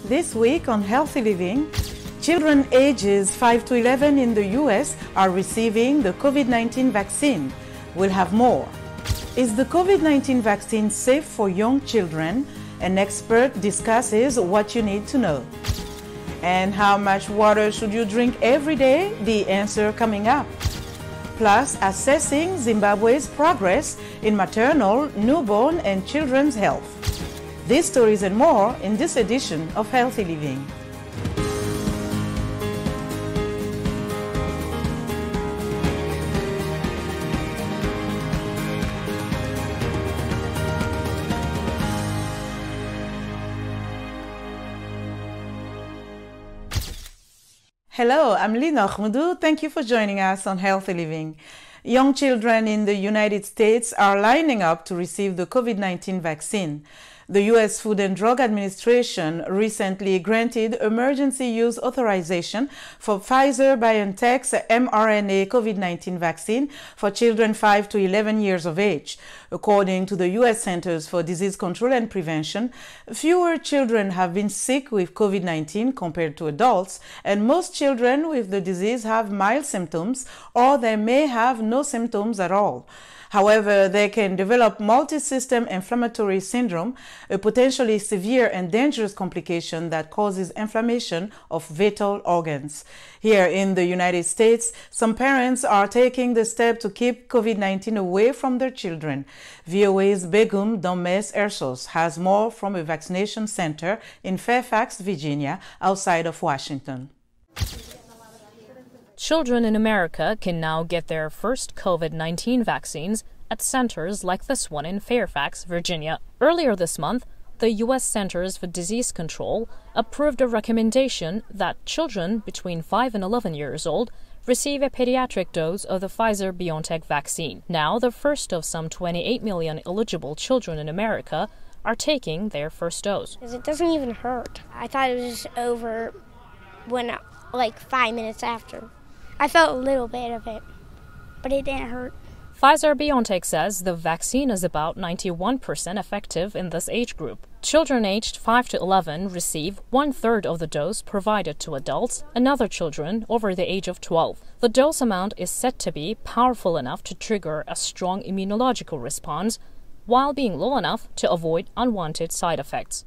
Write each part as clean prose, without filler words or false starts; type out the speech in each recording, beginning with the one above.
This week on Healthy Living, children ages 5 to 11 in the US are receiving the COVID-19 vaccine. We'll have more. Is the COVID-19 vaccine safe for young children? An expert discusses what you need to know. And how much water should you drink every day? The answer coming up. Plus, assessing Zimbabwe's progress in maternal, newborn, and children's health. These stories and more in this edition of Healthy Living. Hello, I'm Lina Khmudu. Thank you for joining us on Healthy Living. Young children in the United States are lining up to receive the COVID-19 vaccine. The U.S. Food and Drug Administration recently granted emergency use authorization for Pfizer-BioNTech's mRNA COVID-19 vaccine for children 5 to 11 years of age. According to the U.S. Centers for Disease Control and Prevention, fewer children have been sick with COVID-19 compared to adults, and most children with the disease have mild symptoms or they may have no symptoms at all. However, they can develop multi-system inflammatory syndrome, a potentially severe and dangerous complication that causes inflammation of vital organs. Here in the United States, some parents are taking the step to keep COVID-19 away from their children. VOA's Begum Domes Ersos has more from a vaccination center in Fairfax, Virginia, outside of Washington. Children in America can now get their first COVID-19 vaccines at centers like this one in Fairfax, Virginia. Earlier this month, the U.S. Centers for Disease Control approved a recommendation that children between 5 and 11 years old receive a pediatric dose of the Pfizer-BioNTech vaccine. Now, the first of some 28 million eligible children in America are taking their first dose. It doesn't even hurt. I thought it was over like 5 minutes after. I felt a little bit of it, but it didn't hurt. Pfizer-BioNTech says the vaccine is about 91% effective in this age group. Children aged 5 to 11 receive 1/3 of the dose provided to adults and other children over the age of 12. The dose amount is said to be powerful enough to trigger a strong immunological response while being low enough to avoid unwanted side effects.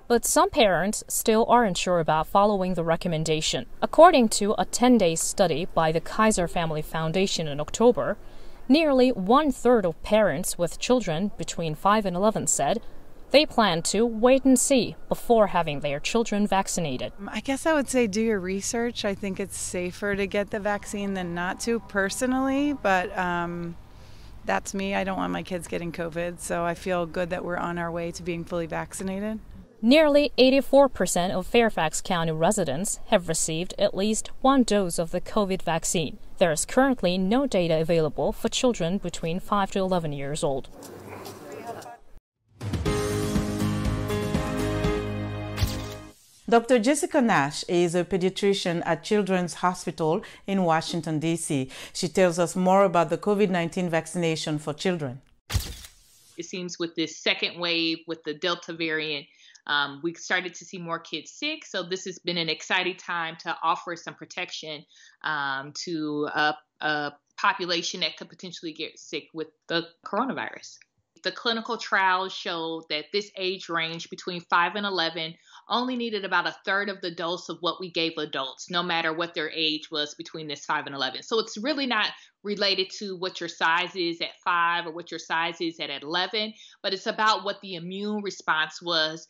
But some parents still aren't sure about following the recommendation. According to a 10-day study by the Kaiser Family Foundation in October, nearly 1/3 of parents with children between 5 and 11 said they plan to wait and see before having their children vaccinated. I guess I would say do your research. I think it's safer to get the vaccine than not to personally, but that's me. I don't want my kids getting COVID, so I feel good that we're on our way to being fully vaccinated. Nearly 84% of Fairfax County residents have received at least one dose of the COVID vaccine. There is currently no data available for children between 5 to 11 years old. Dr. Jessica Nash is a pediatrician at Children's Hospital in Washington, D.C. She tells us more about the COVID-19 vaccination for children. It seems with this second wave, with the Delta variant, we started to see more kids sick. So this has been an exciting time to offer some protection to a population that could potentially get sick with the coronavirus. The clinical trials showed that this age range between 5 and 11 only needed about 1/3 of the dose of what we gave adults, no matter what their age was between this 5 and 11. So it's really not related to what your size is at 5 or what your size is at 11, but it's about what the immune response was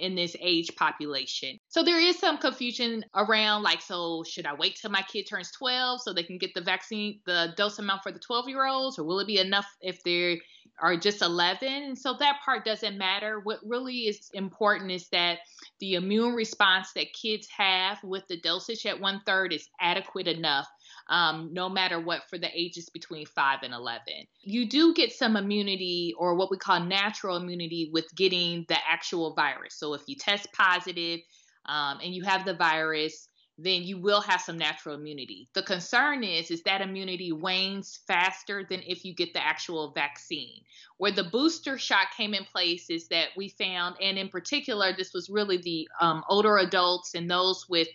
in this age population. So there is some confusion around so should I wait till my kid turns 12 so they can get the vaccine, the dose amount for the 12-year-olds, or will it be enough if they are just 11? And so that part doesn't matter. What really is important is that the immune response that kids have with the dosage at 1/3 is adequate enough, no matter what, for the ages between 5 and 11. You do get some immunity, or what we call natural immunity, with getting the actual virus. So if you test positive and you have the virus, then you will have some natural immunity. The concern is that immunity wanes faster than if you get the actual vaccine. Where the booster shot came in place is that we found, and in particular, this was really the older adults and those with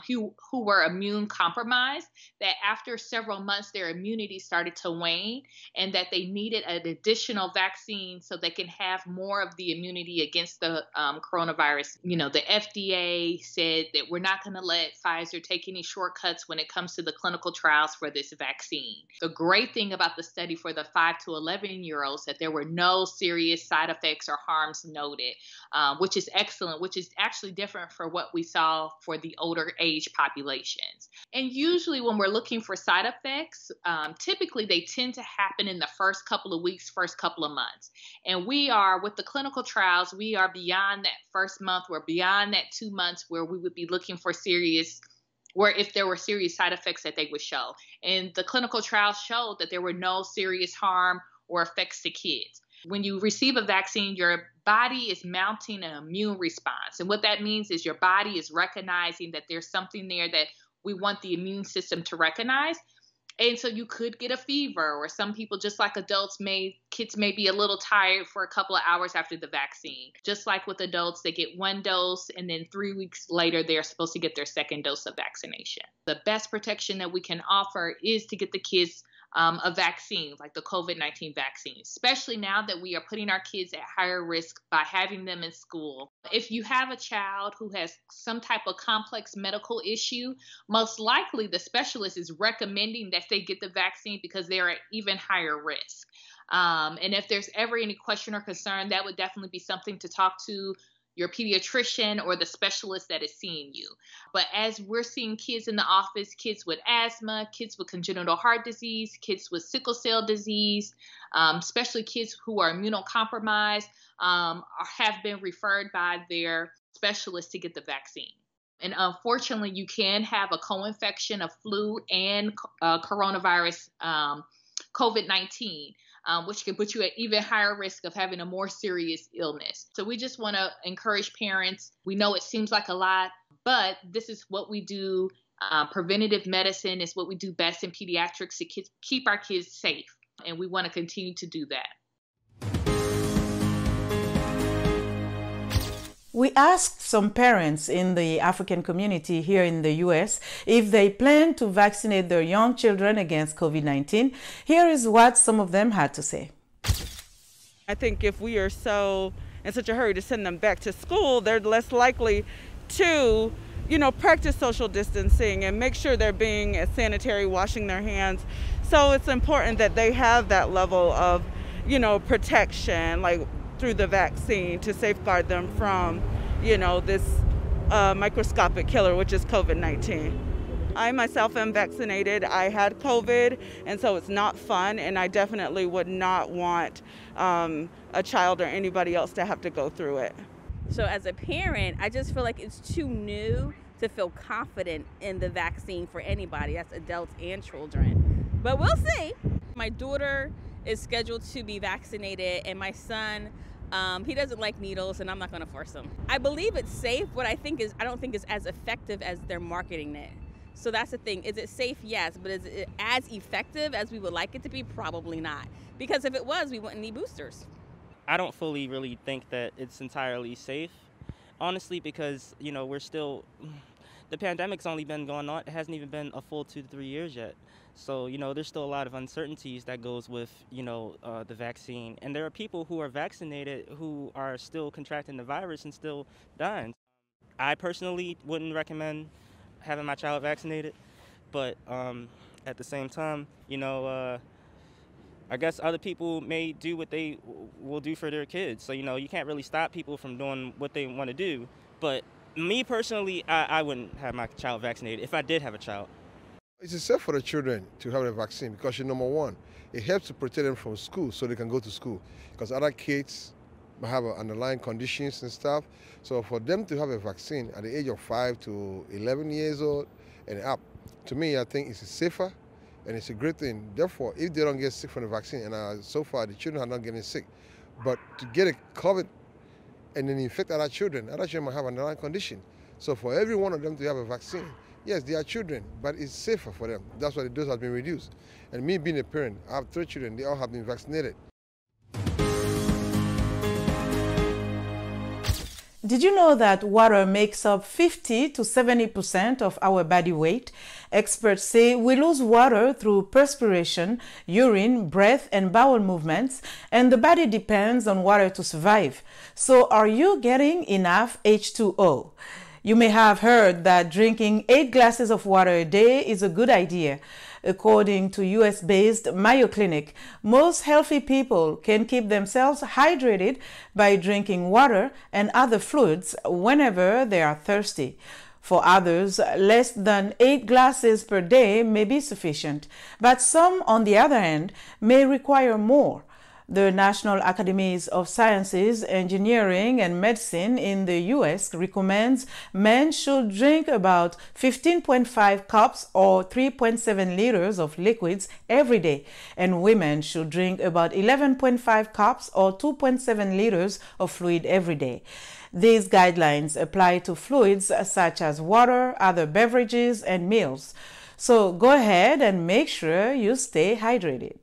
who were immune compromised, that after several months, their immunity started to wane and that they needed an additional vaccine so they can have more of the immunity against the coronavirus. You know, the FDA said that we're not going to let Pfizer take any shortcuts when it comes to the clinical trials for this vaccine. The great thing about the study for the 5 to 11-year-olds that there were no serious side effects or harms noted, which is excellent, which is actually different for what we saw for the older age populations. And usually when we're looking for side effects, typically they tend to happen in the first couple of weeks, first couple of months. And we are, with the clinical trials, we are beyond that first month. We're beyond that 2 months where we would be looking for where if there were serious side effects that they would show. And the clinical trials showed that there were no serious harm or effects to kids. When you receive a vaccine, your body is mounting an immune response. And what that means is your body is recognizing that there's something there that we want the immune system to recognize. And so you could get a fever, or some people, just like adults, kids may be a little tired for a couple of hours after the vaccine. Just like with adults, they get 1 dose and then 3 weeks later, they're supposed to get their second dose of vaccination. The best protection that we can offer is to get the kids a vaccine like the COVID-19 vaccine, especially now that we are putting our kids at higher risk by having them in school. If you have a child who has some type of complex medical issue, most likely the specialist is recommending that they get the vaccine because they're at even higher risk. And if there's ever any question or concern, that would definitely be something to talk to your pediatrician or the specialist that is seeing you. But as we're seeing kids in the office, kids with asthma, kids with congenital heart disease, kids with sickle cell disease, especially kids who are immunocompromised, have been referred by their specialist to get the vaccine. And unfortunately, you can have a co-infection of flu and coronavirus, COVID-19. Which can put you at even higher risk of having a more serious illness. So we just want to encourage parents. We know it seems like a lot, but this is what we do. Preventative medicine is what we do best in pediatrics to keep our kids safe. And we want to continue to do that. We asked some parents in the African community here in the U.S. if they plan to vaccinate their young children against COVID-19. Here is what some of them had to say. I think if we are in such a hurry to send them back to school, they're less likely to, practice social distancing and make sure they're being as sanitary, washing their hands. So it's important that they have that level of, protection, like through the vaccine, to safeguard them from, this microscopic killer, which is COVID-19. I myself am vaccinated. I had COVID, and so it's not fun, and I definitely would not want a child or anybody else to have to go through it. So as a parent, I just feel like it's too new to feel confident in the vaccine for anybody. That's adults and children. But we'll see. My daughter is scheduled to be vaccinated, and my son, he doesn't like needles, and I'm not going to force him. I believe it's safe. What I don't think is as effective as they're marketing it. So that's the thing. Is it safe? Yes. But is it as effective as we would like it to be? Probably not. Because if it was, we wouldn't need boosters. I don't fully really think that it's entirely safe, honestly, because, we're still, the pandemic's only been going on. It hasn't even been a full 2 to 3 years yet. So, there's still a lot of uncertainties that goes with, the vaccine. And there are people who are vaccinated who are still contracting the virus and still dying. I personally wouldn't recommend having my child vaccinated, but at the same time, I guess other people may do what they will do for their kids. So, you can't really stop people from doing what they want to do. But me personally, I wouldn't have my child vaccinated if I did have a child. It's safe for the children to have a vaccine because, number one, it helps to protect them from school so they can go to school. Because other kids might have underlying conditions and stuff. So for them to have a vaccine at the age of 5 to 11 years old and up, to me, I think it's safer and it's a great thing. Therefore, if they don't get sick from the vaccine, and so far the children are not getting sick, but to get a COVID and then infect other children might have an underlying condition. So for every one of them to have a vaccine, Yes, they are children, but it's safer for them. That's why the dose has been reduced. And me being a parent, I have 3 children, they all have been vaccinated. Did you know that water makes up 50 to 70% of our body weight? Experts say we lose water through perspiration, urine, breath, and bowel movements, and the body depends on water to survive. So are you getting enough H2O? You may have heard that drinking 8 glasses of water a day is a good idea. According to US-based Mayo Clinic, most healthy people can keep themselves hydrated by drinking water and other fluids whenever they are thirsty. For others, less than 8 glasses per day may be sufficient, but some, on the other hand, may require more. The National Academies of Sciences, Engineering, and Medicine in the U.S. recommends men should drink about 15.5 cups or 3.7 liters of liquids every day, and women should drink about 11.5 cups or 2.7 liters of fluid every day. These guidelines apply to fluids such as water, other beverages, and meals. So go ahead and make sure you stay hydrated.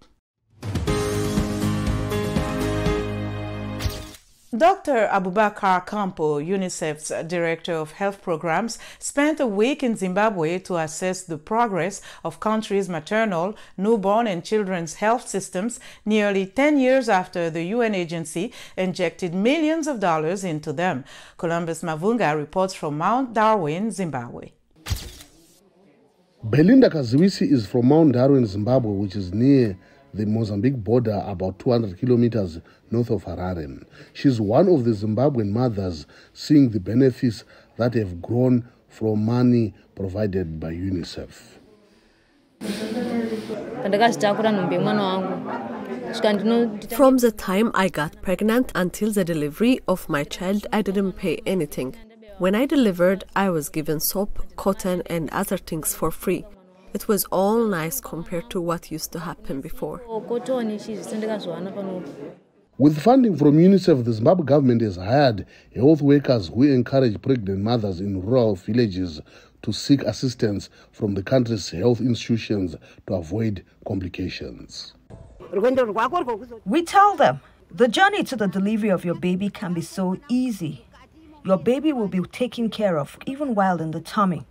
Dr. Abubakar Campo, UNICEF's Director of Health Programs, spent a week in Zimbabwe to assess the progress of country's maternal, newborn, and children's health systems nearly 10 years after the UN agency injected millions of dollars into them. Columbus Mavunga reports from Mount Darwin, Zimbabwe. Belinda Kaziwisi is from Mount Darwin, Zimbabwe, which is near the Mozambique border, about 200 kilometers north of Harare. She's one of the Zimbabwean mothers seeing the benefits that have grown from money provided by UNICEF. From the time I got pregnant until the delivery of my child, I didn't pay anything. When I delivered, I was given soap, cotton, and other things for free. It was all nice compared to what used to happen before. With funding from UNICEF, the Zimbabwe government has hired health workers who encourage pregnant mothers in rural villages to seek assistance from the country's health institutions to avoid complications. We tell them the journey to the delivery of your baby can be so easy. Your baby will be taken care of even while in the tummy.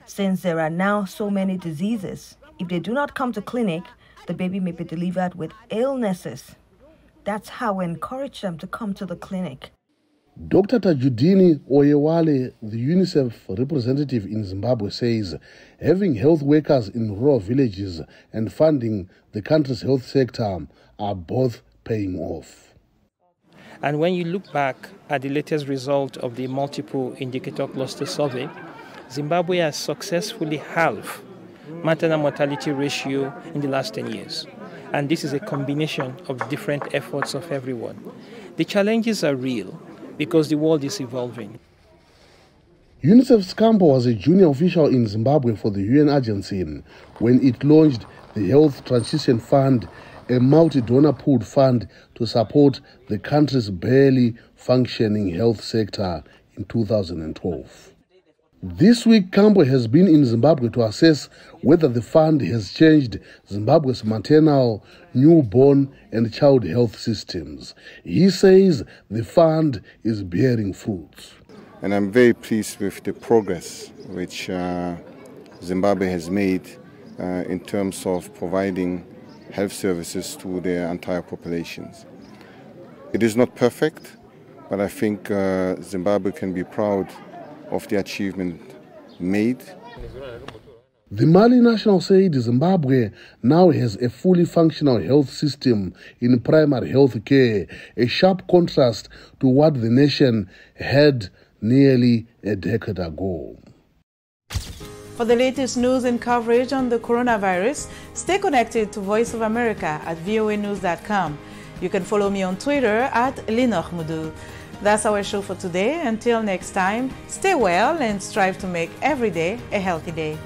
Since there are now so many diseases, if they do not come to clinic, the baby may be delivered with illnesses. That's how we encourage them to come to the clinic. Dr. Tajudini Oyewale, the UNICEF representative in Zimbabwe, says having health workers in rural villages and funding the country's health sector are both paying off. And when you look back at the latest result of the multiple indicator cluster survey, Zimbabwe has successfully halved maternal mortality ratio in the last 10 years. And this is a combination of different efforts of everyone. The challenges are real because the world is evolving. UNICEF's Campo was a junior official in Zimbabwe for the UN agency when it launched the Health Transition Fund, a multi-donor pooled fund to support the country's barely functioning health sector in 2012. This week, Campo has been in Zimbabwe to assess whether the fund has changed Zimbabwe's maternal, newborn, and child health systems. He says the fund is bearing fruits. And I'm very pleased with the progress which Zimbabwe has made in terms of providing health services to their entire populations. It is not perfect, but I think Zimbabwe can be proud of the achievement made. The Mali national said Zimbabwe now has a fully functional health system in primary health care, a sharp contrast to what the nation had nearly a decade ago. For the latest news and coverage on the coronavirus, stay connected to Voice of America at voanews.com. You can follow me on Twitter at Linoch Mudu. That's our show for today. Until next time, stay well and strive to make every day a healthy day.